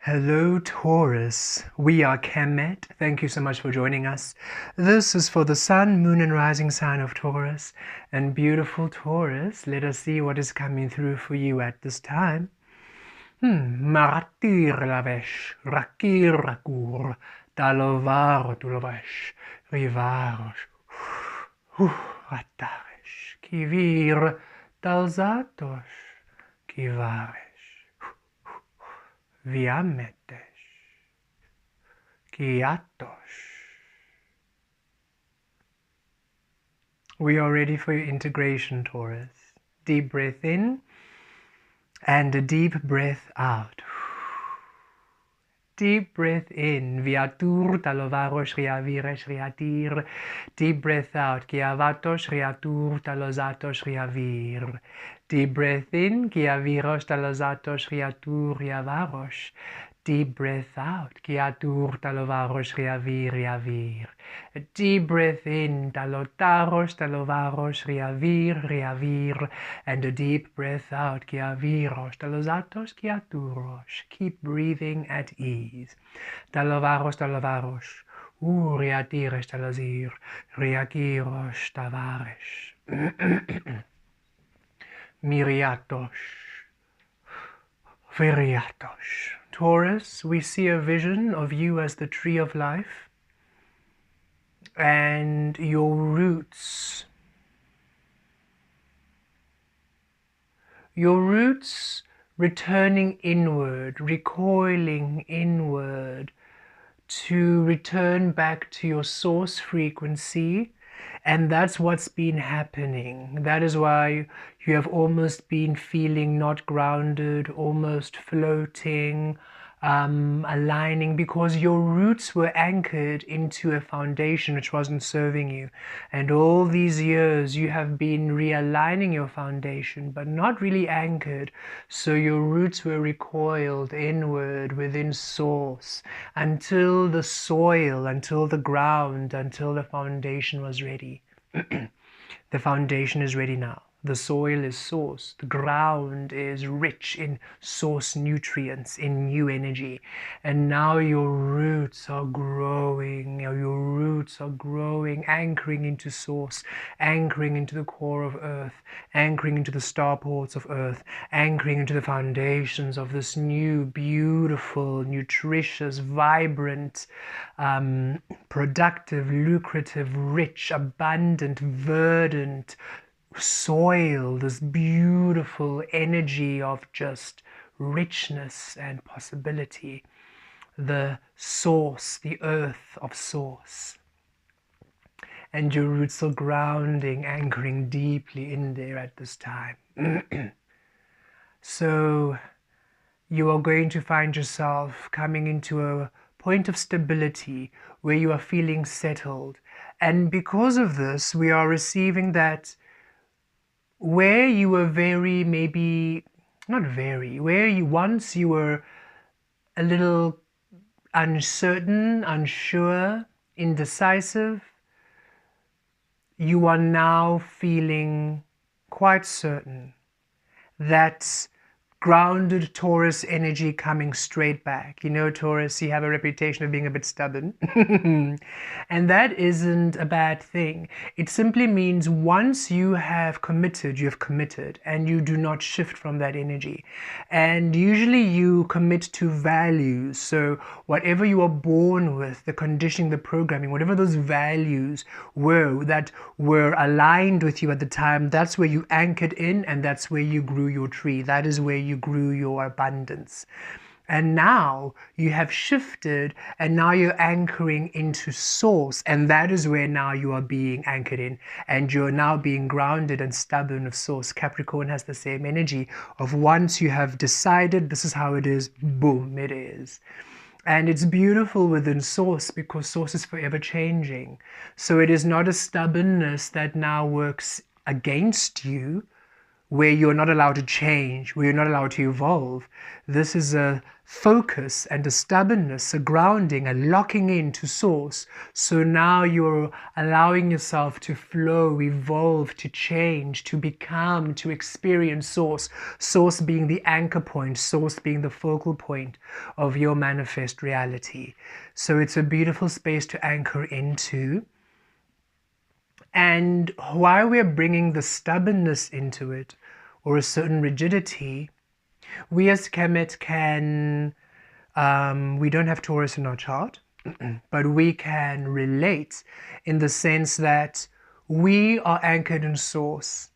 Hello Taurus, we are Kemet. Thank you so much for joining us. This is for the Sun, Moon and Rising sign of Taurus. And beautiful Taurus, let us see what is coming through for you at this time. Maratir lavesh, rakir rakur, talovar tulovesh, rivarosh, rataresh, kivir, talzatosh, kivaresh. Viametes, Kiatos. We are ready for your integration, Taurus. Deep breath in and a deep breath out. Deep breath in, viatur talovaros riaviresh riatir. Deep breath out, kiavatos riatur talozatos riavir. Deep breath in, kiaviros talozatos riatur riavaros. Deep breath out, kiatur talovaros riavir riavir. A deep breath in, talotaros talovaros riavir riavir. And a deep breath out, kiaviros talozatos kiaturos. Keep breathing at ease. Talovaros talovaros. Riatires talazir. Riakiros tavares. Miriatos. Viriatos. Taurus, we see a vision of you as the tree of life and your roots. Your roots returning inward, recoiling inward to return back to your source frequency. And that's what's been happening. That is why you have almost been feeling not grounded, almost floating, aligning, because your roots were anchored into a foundation which wasn't serving you. And all these years you have been realigning your foundation, but not really anchored. So your roots were recoiled inward within source until the soil, until the ground, until the foundation was ready. The foundation is ready now. The soil is source. The ground is rich in source nutrients, in new energy. And now your roots are growing. Your roots are growing, anchoring into source, anchoring into the core of earth, anchoring into the starports of earth, anchoring into the foundations of this new, beautiful, nutritious, vibrant, productive, lucrative, rich, abundant, verdant soil, this beautiful energy of just richness and possibility, the source, the earth of source. And your roots are grounding, anchoring deeply in there at this time. So you are going to find yourself coming into a point of stability where you are feeling settled. And because of this, we are receiving that where you were very, maybe, not very, where you once you were a little uncertain, unsure, indecisive, you are now feeling quite certain. That grounded Taurus energy coming straight back. You know, Taurus, you have a reputation of being a bit stubborn. And that isn't a bad thing. It simply means once you have committed, and you do not shift from that energy. And usually you commit to values. So whatever you are born with, the conditioning, the programming, whatever those values were that were aligned with you at the time, that's where you anchored in, and that's where you grew your tree. That is where you grew your abundance. And now you have shifted, and now you're anchoring into source, and that is where now you are being anchored in, and you're now being grounded and stubborn of source. Capricorn has the same energy of once you have decided this is how it is, boom, it is. And it's beautiful within source because source is forever changing. So it is not a stubbornness that now works against you where you're not allowed to change, where you're not allowed to evolve. This is a focus and a stubbornness, a grounding, a locking into source. So now you're allowing yourself to flow, evolve, to change, to become, to experience source. Source being the anchor point, source being the focal point of your manifest reality. So it's a beautiful space to anchor into. And while we're bringing the stubbornness into it, or a certain rigidity, we as Kemet can, we don't have Taurus in our chart, but we can relate in the sense that we are anchored in source,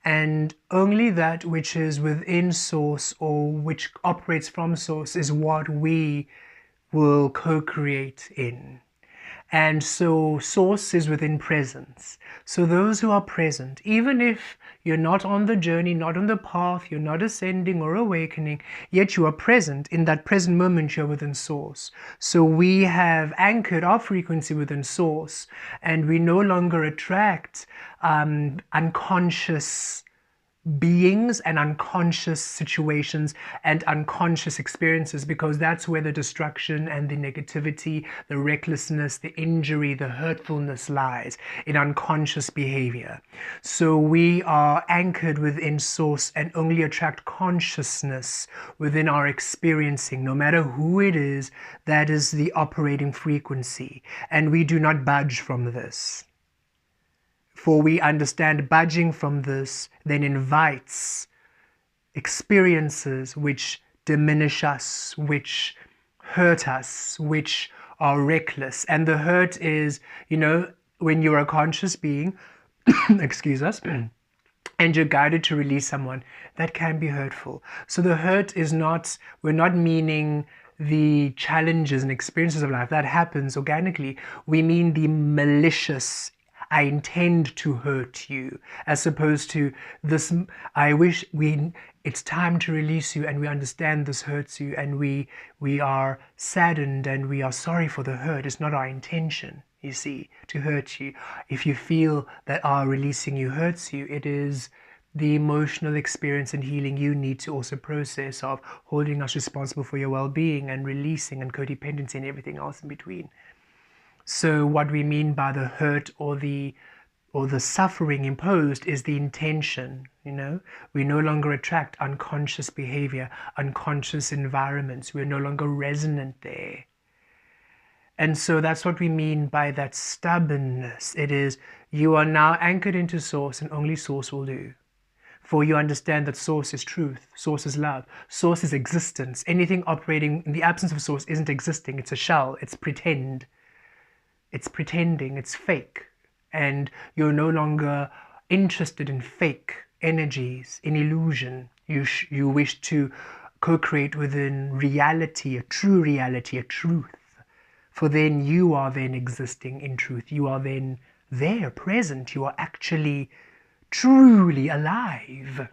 and only that which is within source or which operates from source is what we will co-create in. And so source is within presence. So those who are present, even if you're not on the journey, not on the path, you're not ascending or awakening, yet you are present. In that present moment, you're within source. So we have anchored our frequency within source, and we no longer attract unconscious beings and unconscious situations and unconscious experiences, because that's where the destruction and the negativity, the recklessness, the injury, the hurtfulness lies, in unconscious behavior. So we are anchored within source and only attract consciousness within our experiencing, no matter who it is. That is the operating frequency, and we do not budge from this. For we understand budging from this then invites experiences which diminish us, which hurt us, which are reckless. And the hurt is, when you're a conscious being, excuse us, and you're guided to release someone, that can be hurtful. So the hurt is not, we're not meaning the challenges and experiences of life. That happens organically. We mean the malicious, I intend to hurt you, as opposed to this, it's time to release you, and we understand this hurts you, and we are saddened and we are sorry for the hurt. It's not our intention, you see, to hurt you. If you feel that our releasing you hurts you, it is the emotional experience and healing you need to also process of holding us responsible for your well-being and releasing and codependency and everything else in between. So what we mean by the hurt or the suffering imposed is the intention. We no longer attract unconscious behavior, unconscious environments. We're no longer resonant there. And so that's what we mean by that stubbornness. It is, you are now anchored into source, and only source will do. For you understand that source is truth, source is love, source is existence. Anything operating in the absence of source isn't existing. It's a shell, it's pretend. It's pretending, it's fake, and you're no longer interested in fake energies, in illusion. You wish to co-create within reality, a true reality, a truth. For then you are then existing in truth. You are then there, present. You are actually truly alive.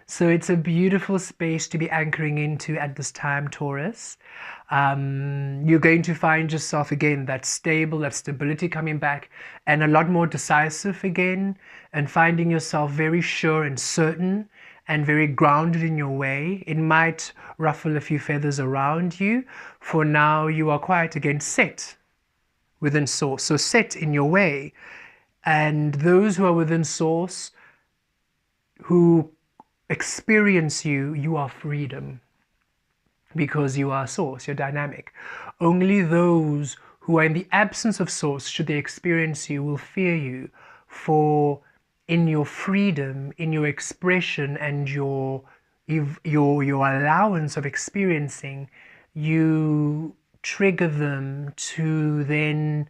So it's a beautiful space to be anchoring into at this time, Taurus. You're going to find yourself again, that stability coming back, and a lot more decisive again, and finding yourself very sure and certain and very grounded in your way. It might ruffle a few feathers around you. For now, you are quiet again, set within source. So set in your way. And those who are within source, who experience you, you are freedom, because you are source, you're dynamic. Only those who are in the absence of source, should they experience you, will fear you. For in your freedom, in your expression, and your allowance of experiencing, you trigger them to then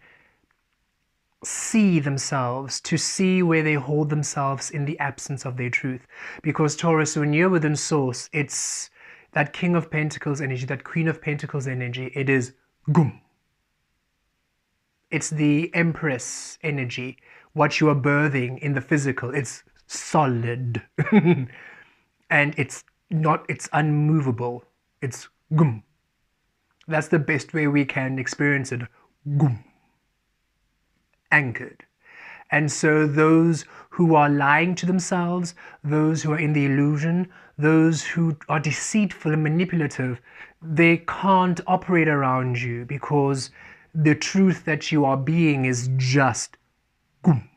see themselves, to see where they hold themselves in the absence of their truth. Because Taurus, when you're within source, it's that King of Pentacles energy, that Queen of Pentacles energy. It is gum. It's the Empress energy. What you are birthing in the physical, it's solid. And it's unmovable. It's gum. That's the best way we can experience it. Gum. Anchored. And so those who are lying to themselves, those who are in the illusion, those who are deceitful and manipulative, they can't operate around you because the truth that you are being is just goom.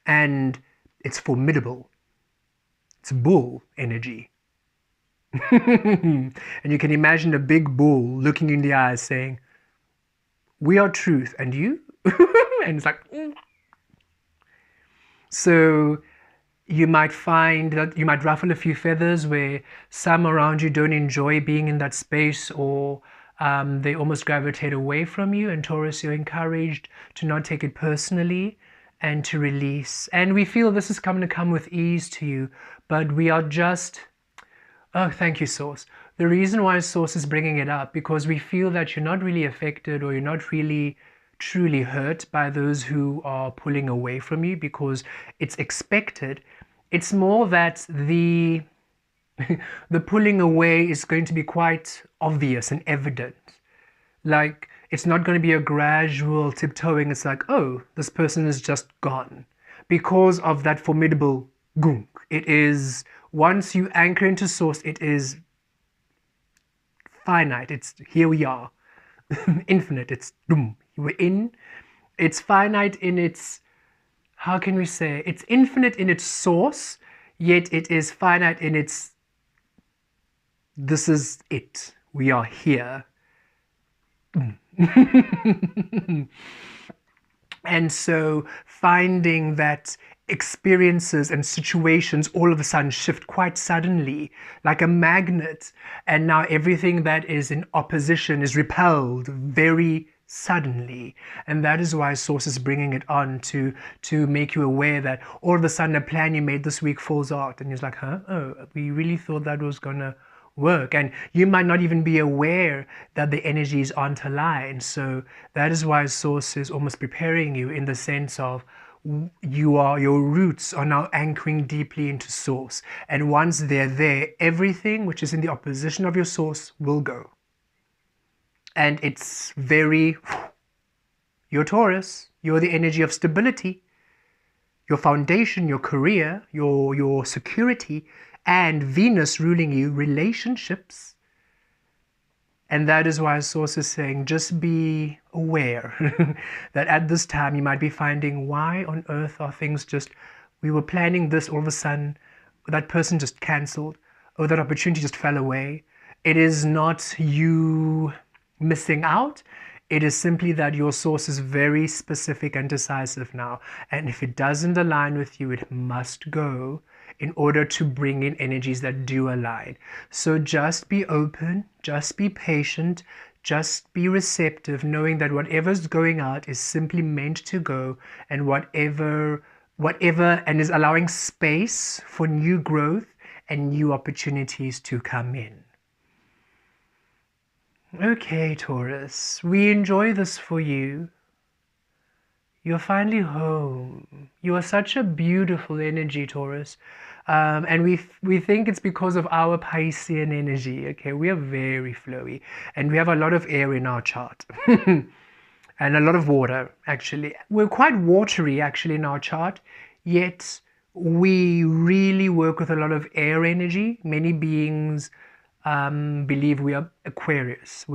And it's formidable. It's bull energy. And you can imagine a big bull looking in the eyes saying, "We are truth, and you?" And it's like, So you might find that you might ruffle a few feathers where some around you don't enjoy being in that space, or they almost gravitate away from you. And Taurus, you're encouraged to not take it personally and to release. And we feel this is going to come with ease to you, but we are just, oh, thank you, Source. The reason why Source is bringing it up, because we feel that you're not really affected, or you're not really truly hurt by those who are pulling away from you, because it's expected. It's more that the the pulling away is going to be quite obvious and evident. Like, it's not going to be a gradual tiptoeing. It's like, oh, this person is just gone because of that formidable gunk. It is, once you anchor into Source, it is finite. It's, here we are. Infinite. It's boom. We're in. It's finite in its, how can we say? It's infinite in its source, yet it is finite in its, this is it. We are here. And so finding that experiences and situations all of a sudden shift quite suddenly, like a magnet, and now everything that is in opposition is repelled very suddenly. And that is why Source is bringing it on to make you aware that all of a sudden a plan you made this week falls out, and you're like, huh? Oh, we really thought that was gonna work, and you might not even be aware that the energies aren't aligned. So that is why Source is almost preparing you, in the sense of your roots are now anchoring deeply into Source, and once they're there, everything which is in the opposition of your Source will go. And it's very, you're Taurus, you're the energy of stability, your foundation, your career, your security, and Venus ruling you, relationships. And that is why Source is saying, just be aware that at this time you might be finding, why on earth are things just, we were planning this, all of a sudden that person just cancelled, or that opportunity just fell away. It is not you missing out. It is simply that your Source is very specific and decisive now. And if it doesn't align with you, it must go, in order to bring in energies that do align. So just be open, just be patient, just be receptive, knowing that whatever's going out is simply meant to go, and whatever, and is allowing space for new growth and new opportunities to come in. Okay, Taurus, we enjoy this for you. You're finally home. You are such a beautiful energy, Taurus. And we think it's because of our Piscean energy. Okay, we are very flowy, and we have a lot of air in our chart. And a lot of water, actually. We're quite watery, actually, in our chart, yet we really work with a lot of air energy. Many beings believe we are Aquarius.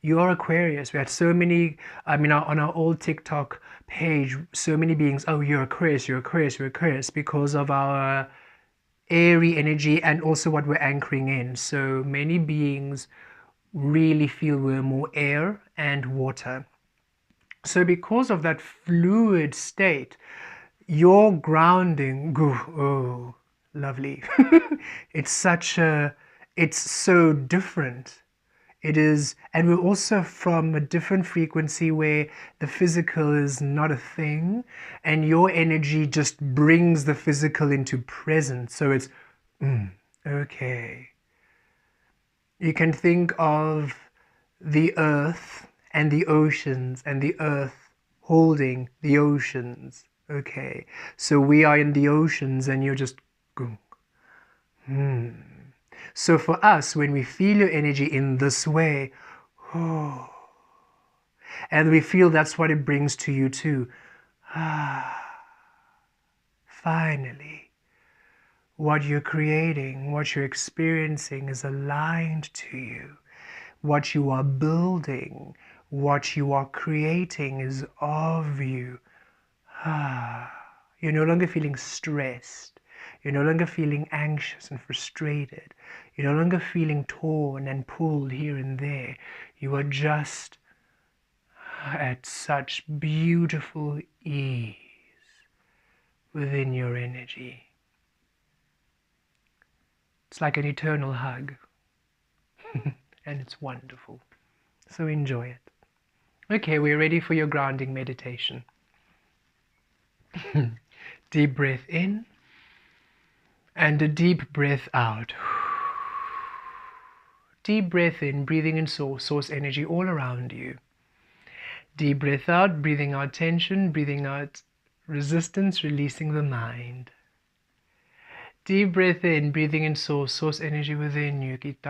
You're Aquarius. We had so many, on our old TikTok page, so many beings, oh, you're Aquarius, you're Aquarius, you're Aquarius, because of our airy energy and also what we're anchoring in. So many beings really feel we're more air and water. So because of that fluid state, your grounding, oh, lovely. It's so different. It is, and we're also from a different frequency where the physical is not a thing, and your energy just brings the physical into presence. So it's, okay. You can think of the earth and the oceans, and the earth holding the oceans. Okay, so we are in the oceans, and you're just, So for us, when we feel your energy in this way, And we feel that's what it brings to you too. Finally, what you're creating, what you're experiencing is aligned to you. What you are building, what you are creating is of you. You're no longer feeling stressed. You're no longer feeling anxious and frustrated. You're no longer feeling torn and pulled here and there. You are just at such beautiful ease within your energy. It's like an eternal hug. And it's wonderful. So enjoy it. Okay, we're ready for your grounding meditation. Deep breath in and a deep breath out. Deep breath in, breathing in source energy all around you. Deep breath out, breathing out tension, breathing out resistance, releasing the mind. Deep breath in, breathing in source energy within you. Deep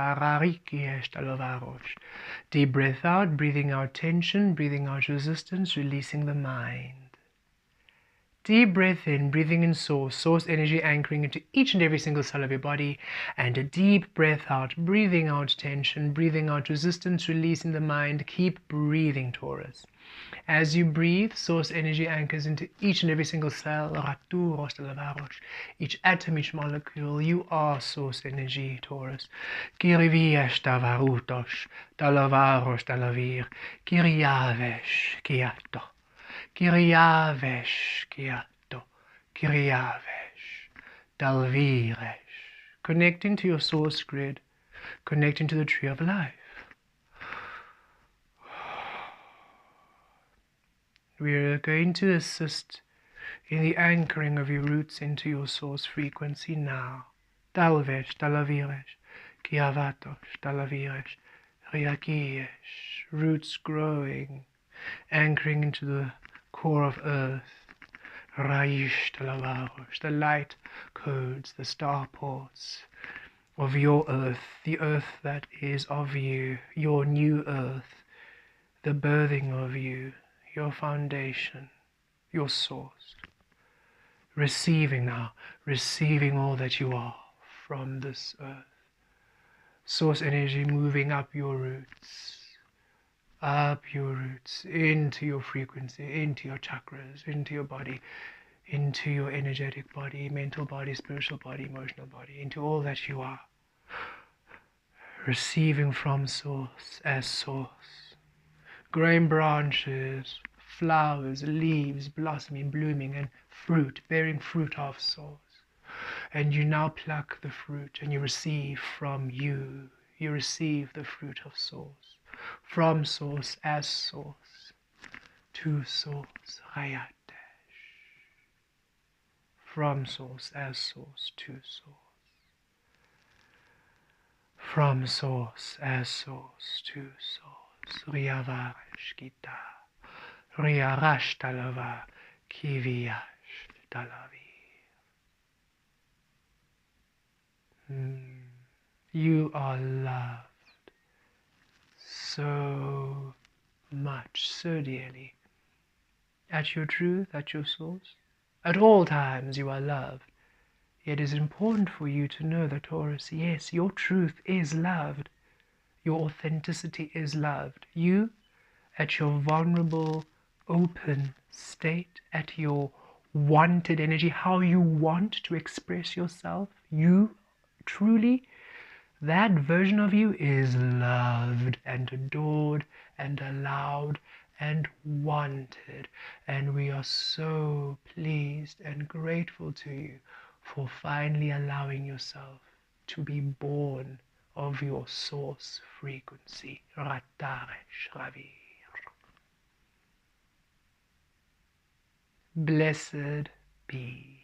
breath out, breathing out tension, breathing out resistance, releasing the mind. Deep breath in, breathing in source energy anchoring into each and every single cell of your body, and a deep breath out, breathing out tension, breathing out resistance, releasing the mind. Keep breathing, Taurus. As you breathe, source energy anchors into each and every single cell, each atom, each molecule. You are source energy, Taurus. Kiriviash tavarutosh, talavarosh talavir, kiriavesh kiato. Kiriavesh kiato, kiriavesh, dalviresh. Connecting to your source grid, connecting to the tree of life. We are going to assist in the anchoring of your roots into your source frequency now. Dalvesh, dalaviresh, kiavatosh, dalaviresh, riakiesh. Roots growing, anchoring into the core of earth, Raish Talavarosh, the light codes, the starports of your earth, the earth that is of you, your new earth, the birthing of you, your foundation, your source. Receiving now, receiving all that you are from this earth. Source energy moving up your roots, into your frequency, into your chakras, into your body, into your energetic body, mental body, spiritual body, emotional body, into all that you are. Receiving from source as source. Growing branches, flowers, leaves, blossoming, blooming, and fruit, bearing fruit of source. And you now pluck the fruit and you receive from you. You receive the fruit of source. From source as source, to source, Hayatesh. From source as source, to source. From source as source, to source, Riyavash Gita, Riyarash Talava, Kiviyash Talavi. You are loved so much, so dearly. At your truth, at your source, at all times you are loved. It is important for you to know that, Taurus, yes, your truth is loved. Your authenticity is loved. You, at your vulnerable, open state, at your wanted energy, how you want to express yourself, you truly, that version of you is loved and adored and allowed and wanted. And we are so pleased and grateful to you for finally allowing yourself to be born of your source frequency. Rataresh Ravir. Blessed be.